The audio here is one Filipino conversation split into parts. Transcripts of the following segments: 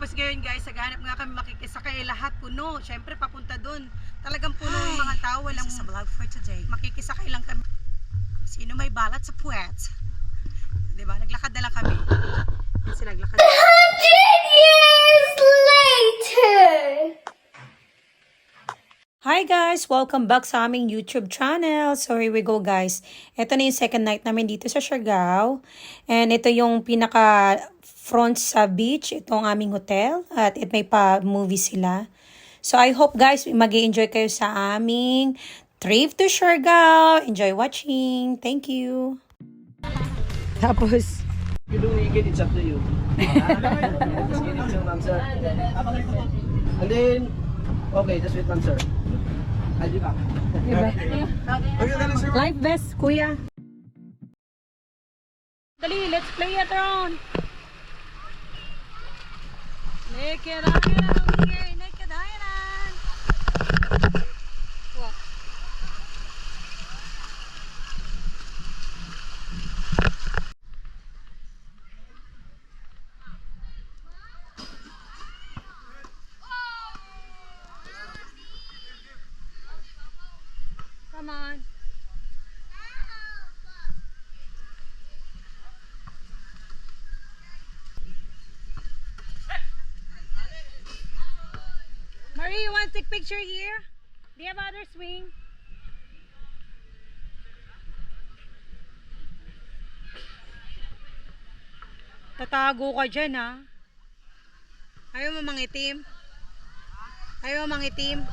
Tapos ngayon guys, naghahanap nga kami makikisakay, lahat puno. Syempre papunta doon. Talagang puno yung mga tao, walang This is a vlog for today. makikisakay lang kami. Sino may balat sa puwet? Diba? Naglakad na lang kami. Yan sila, naglakad. 100 years later! Hi guys! Welcome back sa aming YouTube channel. So here we go guys. Ito na yung second night namin dito sa Siargao. And ito yung pinaka front sa beach. Ito ang aming hotel. At may pa-movie sila. So I hope guys mag-i-enjoy kayo sa aming trip to Siargao. Enjoy watching. Thank you! Tapos You don't make it, it's up to you. Just get it to ma'am, sir. And then, okay, just wait, ma'am, sir. I'll be back. life vest, kuya. Dali, let's play it around. Naked Island, here, Naked Island. What? Come on. Marie, you want to take picture here? Do you have other swing? Tatago ka dyan, ha? Ayaw mo mangitim? Ayaw mo mangitim?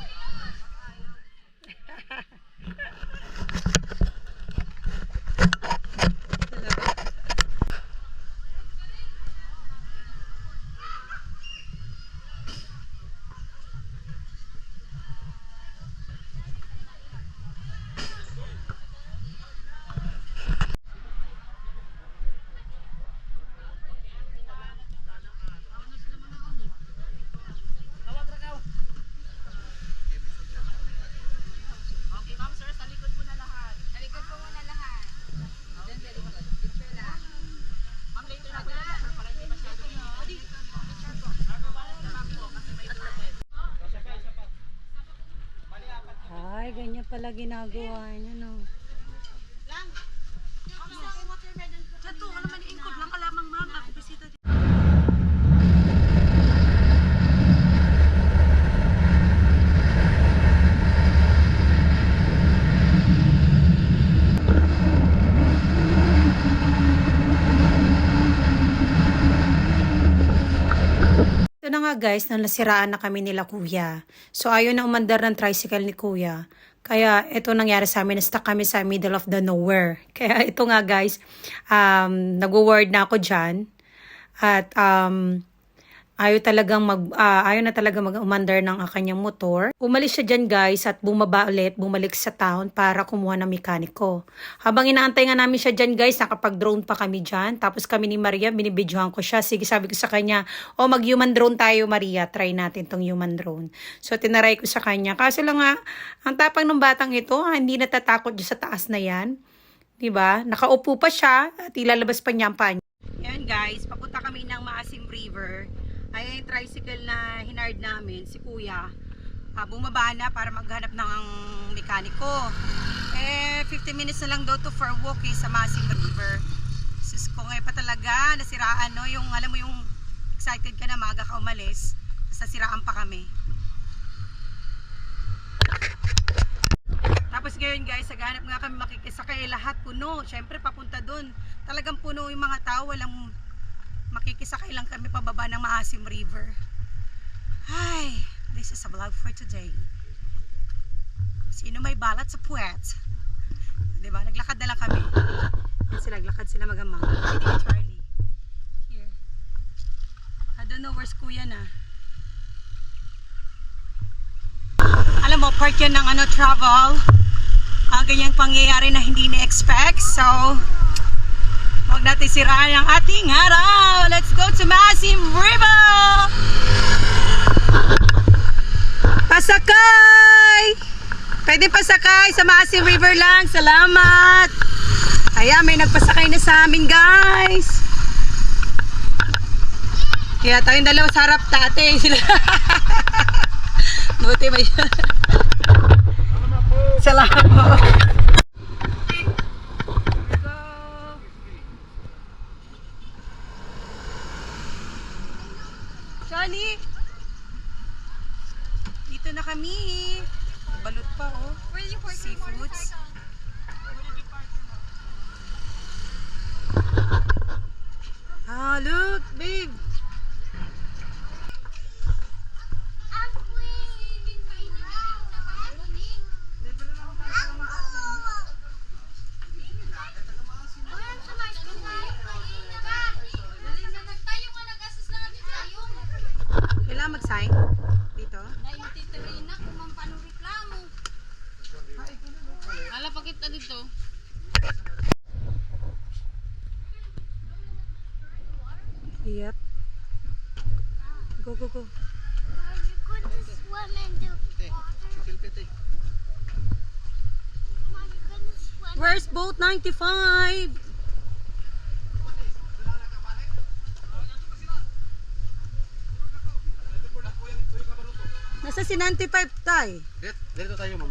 Ay, ganyan pala ginagawa niya, no? Ito, ano man iingkod lang kalamang mama. Ako bisita dito. Ito na nga guys, nasiraan na kami nila kuya. So ayaw na umandar ng tricycle ni kuya. Kaya ito nangyari sa amin, na-stuck kami sa middle of the nowhere. Kaya ito nga guys, nag-word na ako dyan. At ayaw na talaga mag-umandar ng kanyang motor. Umalis siya dyan guys at bumaba ulit, bumalik sa town para kumuha ng mekaniko. Habang inaantay nga namin siya dyan guys, nakapag-drone pa kami dyan. Tapos kami ni Maria, binibidyohan ko siya. Sige, sabi ko sa kanya, mag-human drone tayo Maria, try natin tong human drone. So tinaray ko sa kanya. Kaso lang nga, ang tapang ng batang ito, hindi natatakot dyan sa taas na yan. Diba? Nakaupo pa siya at ilalabas pa niya ang paa niya. Yan guys, papunta kami ng Maasim River. Ay yung tricycle na hinard namin, si kuya, bumaba na para maghanap ng mekaniko. 15 minutes na lang daw to for a walk sa Maasim River. Sus ko ngayon pa talaga, nasiraan no, yung alam mo yung excited ka na maaga ka umalis, tapos nasiraan pa kami. Tapos ngayon guys, naghahanap nga kami makikisakay, lahat puno. Syempre papunta doon. Talagang puno yung mga tao, walang makikisakay lang kami pababa ng Maasim River. Hi, this is a vlog for today. Sino may balat sa puwet? Diba? Naglakad na lang kami. Yan sila, naglakad sila mag-ama. Pwede ni Charlie. Here. I don't know where's kuya na. Alam mo, part yan ng travel. Ganyang pangyayari na hindi na-expect. So, huwag natin siraan ang ating araw. Let's go to Maasim River! Pasakay! Pwede pasakay sa Maasim River lang. Salamat! Ayan, may nagpasakay na sa amin guys. Kaya tayong dalawa sa harap, tate. Sila. Buti ba yun? Salamat po. Shani! Dito na kami. Balot pa, oh. Seafoods. Ah, look, babe. Kailangan mag-sign dito. Ala pakita dito. Yep. Go, go, go. Where's boat 95? Nasa si 95 tayo. Dito tayo, ma'am.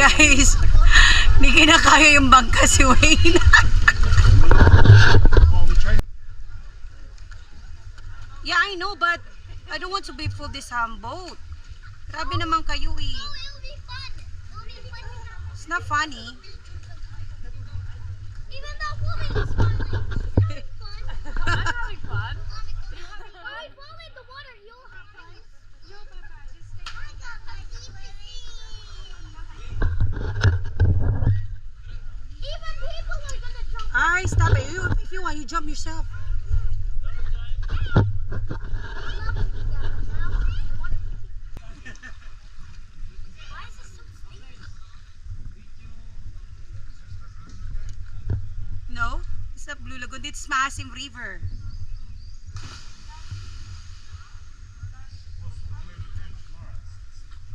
Guys, hindi kinakaya yung bangka si Wayne. Yeah, I know, but I don't want to be full this boat. Grabe naman kayo eh. It's not funny. Even that woman is smiling. I'm having fun. I fall in the water. You'll have fun. I got my Even people are gonna jump. Ay, stop it. If you want, you jump yourself. Why is this so sticky? No, it's not Blue Lagoon. It's Maasim River.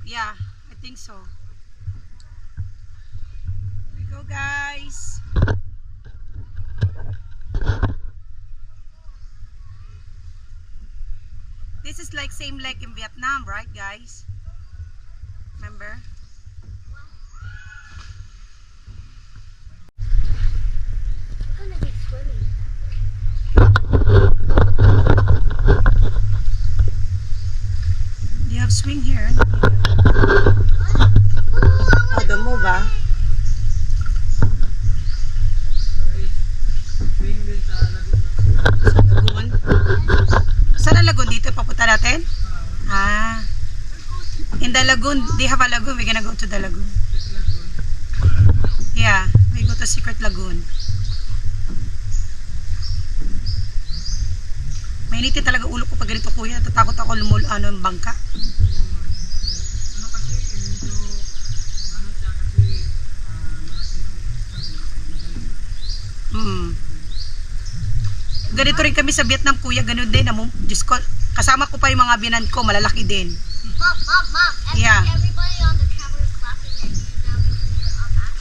Yeah, I think so. Here we go, guys. This is like same lake in Vietnam, right, guys? Remember? I'm gonna be swimming. They have swing here. Ooh, Oh, the move, ah. Lagoon. Saan ang lagoon dito? Papunta natin? Ah. In the lagoon, they have a lagoon. We're gonna go to the lagoon. Yeah, we go to Secret Lagoon. Mainitin talaga ulo ko pag ganito, kuya. Tatakot ako yung bangka. Ganito rin kami sa Vietnam, kuya. Ganun din. Diyos ko, kasama ko pa yung mga binan ko. Malalaki din. Mom. Yeah. Everybody on the camera is laughing at you now because you're on that.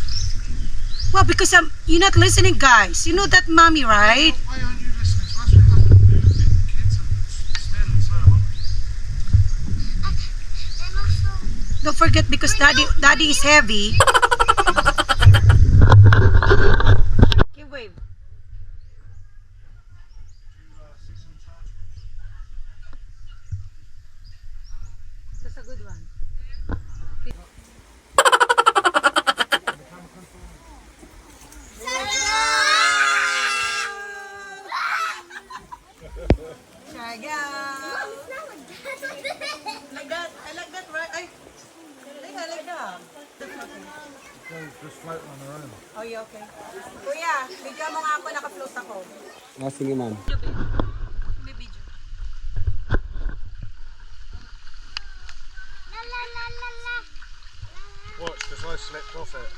Well, because you're not listening, guys. You know that, mommy, right? Why aren't you listening to us? We've got the music, the kids are standing so hungry. And also, Don't forget, because daddy is heavy. Give wave. That's a good one. Shaga. Like that. I like that, right? I like that. Just floating on their own. Oh, yeah, okay. Kuya, bigyan mo nga ako, naka-float ako. Ah, sige, ma'am. May video. la. Watch, because I slipped off it.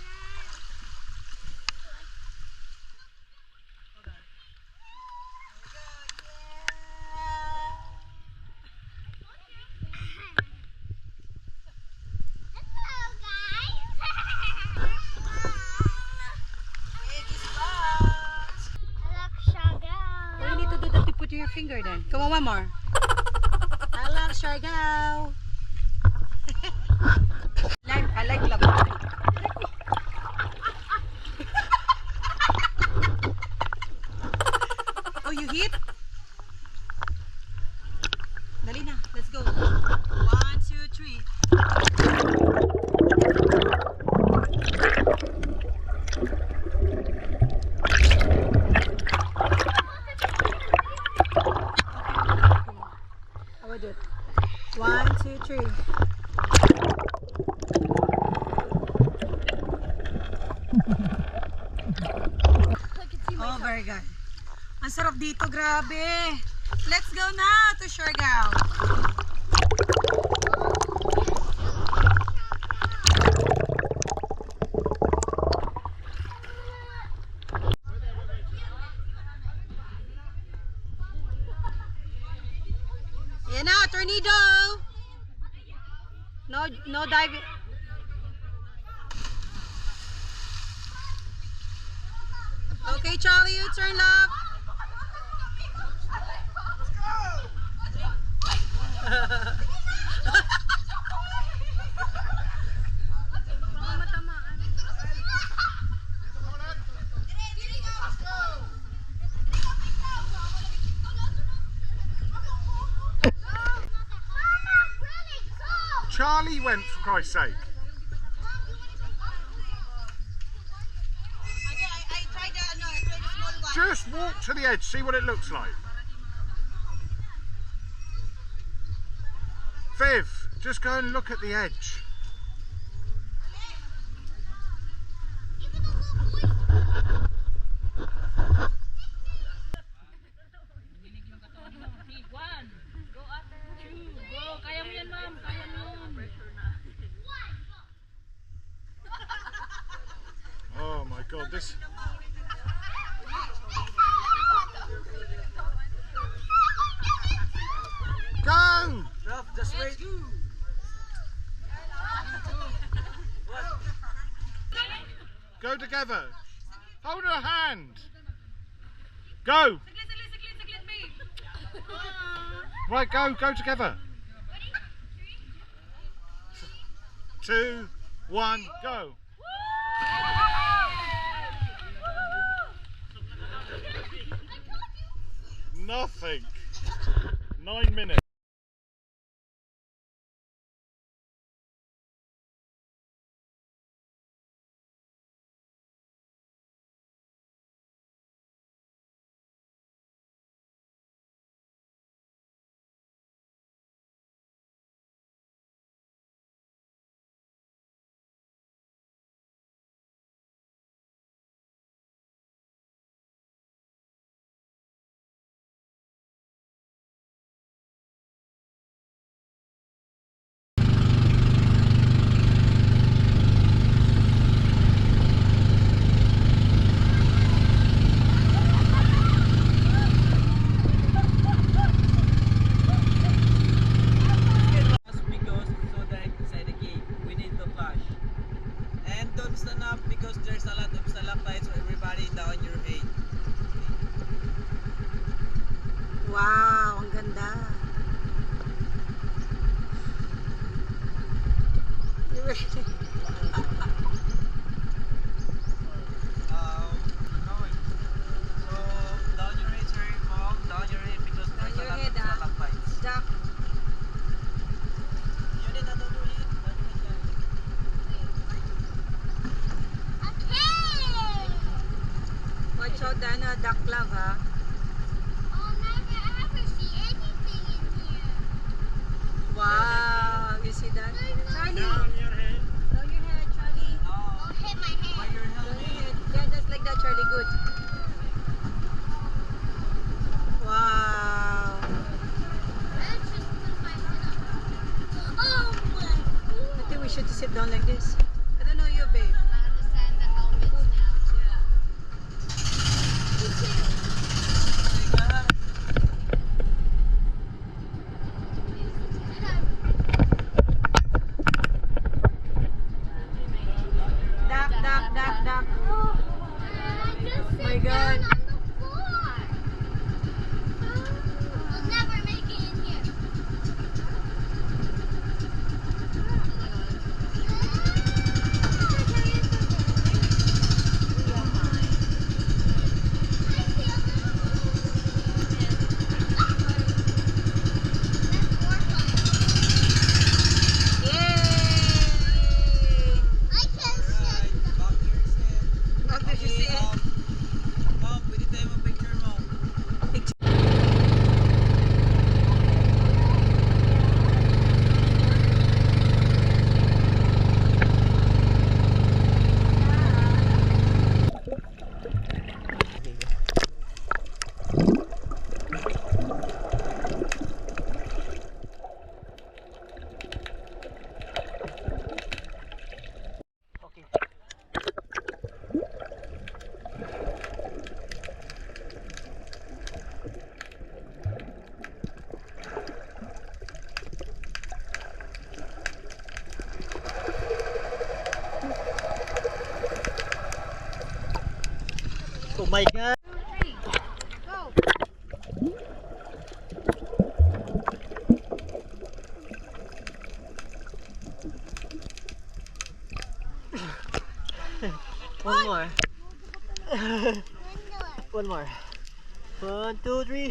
finger then. Come on, one more. I love Siargao. I like Labuan. Oh, you hit? Dali na, let's go. 1, 2, 3. I will do it. 1, 2, 3. Oh, very good. Ang sarap dito, grabe. Let's go na to Siargao. Yan na, tornado. No diving. Okay, Charlie, you turn left. Charlie went, for Christ's sake. I tried the small one. Just walk to the edge, see what it looks like. Viv, just go and look at the edge. Kaya mo yan, ma'am. Kaya mo yan. Oh my God, this. Go! Ralph, just wait. Go together. Hold her hand. Go. Right, go together. 2, 1, go. Nothing. 9 minutes. Because so direct inside the cave, we need to flash. And don't stand up because there's a lot of stalactites, so everybody down your head. Wow, ang ganda. Going. So down your head, sir, mom, down your head because there's Down a your lot head, of stalactites. Jack. You need to do it. Down your head, Okay. Watch out, Dana, duck love, ha? I'll never ever see anything in here. Wow, you see that? Charlie, down your head. down your head, Charlie. I'll hit my By head. your Down your helmet. head. Yeah, that's like that, Charlie. Good. Wow. I just put my head up. Oh my I think we should sit down like this. I don't know you, babe. I understand the helmets now. Duck, duck, duck, duck. Just sit My God. down on the floor. Oh my God. One more. One more. 1, 2, 3.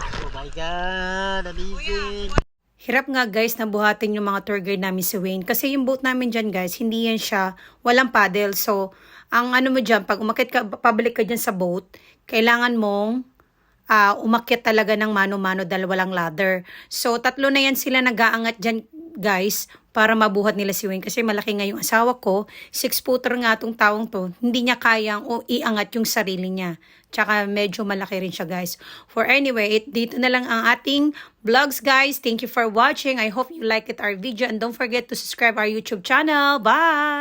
Oh my God, amazing. Hirap nga guys na buhatin yung mga tour guide namin si Wayne. Kasi yung boat namin dyan guys, hindi yan siya, walang paddle. So, ang ano mo dyan, pag umakit ka, pabalik ka dyan sa boat, kailangan mong umakyat talaga ng mano-mano dahil walang ladder. So, 3 na yan sila nag-aangat dyan guys para mabuhat nila si Wayne. Kasi malaki nga yung asawa ko, 6-footer nga tong taong to, hindi niya kayang iangat yung sarili niya. Tsaka medyo malaki rin siya guys. For anyway, dito na lang ang ating vlogs guys. Thank you for watching. I hope you like our video and don't forget to subscribe our YouTube channel. Bye!